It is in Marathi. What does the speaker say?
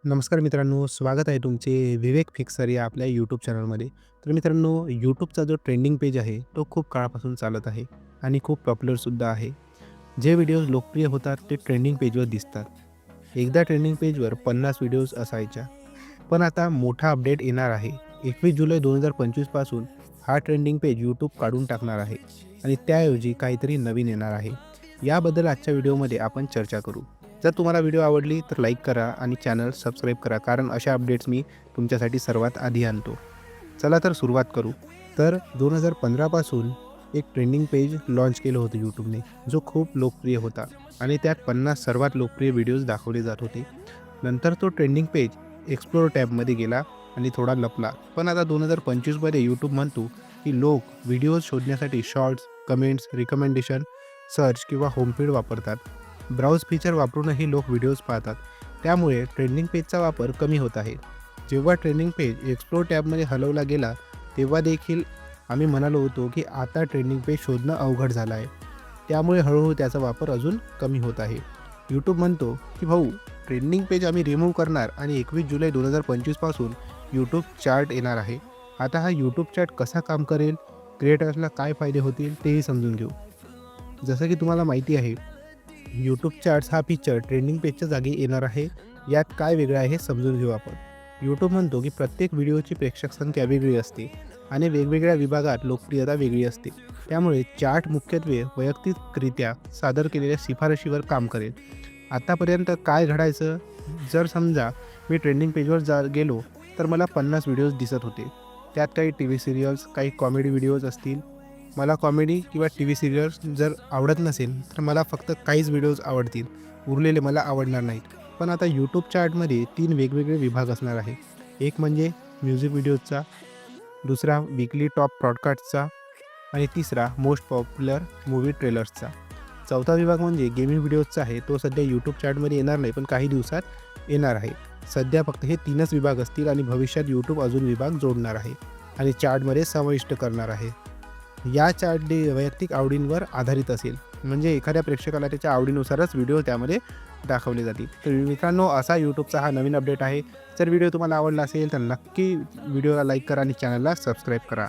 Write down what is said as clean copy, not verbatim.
नमस्कार मित्रांनो, स्वागत आहे तुमचे विवेक फिक्सर या आपल्या यूट्यूब चॅनलमध्ये. तर मित्रांनो, यूट्यूबचा जो ट्रेंडिंग पेज आहे, तो खूप काळापासून चालत आहे आणि खूप पॉप्युलरसुद्धा आहे. जे व्हिडिओज लोकप्रिय होतात, ते ट्रेंडिंग पेजवर दिसतात. एकदा ट्रेंडिंग पेजवर 50 व्हिडिओज असायच्या. पण आता मोठा अपडेट येणार आहे. 21 जुलै 2025 पासून हा ट्रेंडिंग पेज यूट्यूब काढून टाकणार आहे आणि त्याऐवजी काहीतरी नवीन येणार आहे. याबद्दल आजच्या व्हिडिओमध्ये आपण चर्चा करू. जर तुम्हाला व्हिडिओ आवडली तर लाईक करा आणि चॅनल सबस्क्राईब करा, कारण अशा अपडेट्स मी तुमच्यासाठी सर्वात आधी आणतो. चला तर सुरुवात करू. तर 2015 पासून एक ट्रेंडिंग पेज लॉन्च केलं होतं यूट्यूबने, जो खूप लोकप्रिय होता आणि त्यात 50 सर्वात लोकप्रिय व्हिडिओज दाखवले जात होते. नंतर तो ट्रेंडिंग पेज एक्सप्लोर टॅबमध्ये गेला आणि थोडा लपला. पण आता 2025मध्ये यूट्यूब म्हणतो की लोक व्हिडिओज शोधण्यासाठी शॉर्ट्स, कमेंट्स, रिकमेंडेशन, सर्च किंवा होम फीड वापरतात. ब्राउज फीचर वापरूनही लोक व्हिडिओज पाहतात. त्यामुळे ट्रेंडिंग पेजचा वापर कमी होत आहे. जेव्हा ट्रेंडिंग पेज एक्सप्लोर टॅबमध्ये हलवला गेला, तेव्हा देखील आम्ही म्हणालो होतो की आता ट्रेंडिंग पेज शोधणं अवघड झालं आहे. त्यामुळे हळूहळू त्याचा वापर अजून कमी होत आहे. यूट्यूब म्हणतो की भाऊ, ट्रेंडिंग पेज आम्ही रिमूव्ह करणार आणि 21 जुलै 2025 पासून यूट्यूब चार्ट येणार आहे. आता हा यूट्यूब चार्ट कसा काम करेल, क्रिएटर्सला काय फायदे होतील तेही समजून घेऊ. जसं की तुम्हाला माहिती आहे, यूट्यूब चार्ट्स हा फीचर ट्रेंडिंग पेजच्या जागी येणार आहे. यात काय वेगळं आहे हे समजून घेऊ आपण. यूट्यूब म्हणतो की प्रत्येक व्हिडिओची प्रेक्षक संख्या वेगळी असते आणि वेगवेगळ्या विभागात लोकप्रियता वेगळी असते. त्यामुळे चार्ट मुख्यत्वे वैयक्तिकरित्या सादर केलेल्या शिफारशीवर काम करेल. आतापर्यंत काय घडायचं, जर समजा मी ट्रेंडिंग पेजवर गेलो तर मला 50 व्हिडिओज दिसत होते. त्यात काही टीव्ही सीरियल्स, काही कॉमेडी व्हिडिओज असतील. मला कॉमेडी किंवा टीव्ही सीरियल्स जर आवडत नसेल तर मला फक्त काहीच व्हिडिओज आवडतील, उरलेले मला आवडणार नाहीत. पण आता यूट्यूब चार्टमध्ये 3 वेगवेगळे विभाग असणार आहे. एक म्हणजे म्युझिक व्हिडिओजचा, दुसरा वीकली टॉप ब्रॉडकास्टचा आणि तिसरा मोस्ट पॉप्युलर मूव्ही ट्रेलर्सचा. चौथा विभाग म्हणजे गेमिंग व्हिडिओजचा आहे. तो सध्या यूट्यूब चार्टमध्ये येणार नाही, पण काही दिवसात येणार आहे. सध्या फक्त हे 3च विभाग असतील आणि भविष्यात यूट्यूब अजून विभाग जोडणार आहे आणि चार्टमध्ये समाविष्ट करणार आहे. या चार्ट वैयक्तिक आवडींवर आधारित असेल, म्हणजे एखाद्या प्रेक्षकाला त्याच्या आवडीनुसारच व्हिडिओ त्यामध्ये दाखवले जातील. तर मित्रांनो, असा यूट्यूबचा हा नवीन अपडेट आहे. जर व्हिडिओ तुम्हाला आवडला असेल तर नक्की व्हिडिओला लाईक करा आणि चॅनलला सबस्क्राईब करा.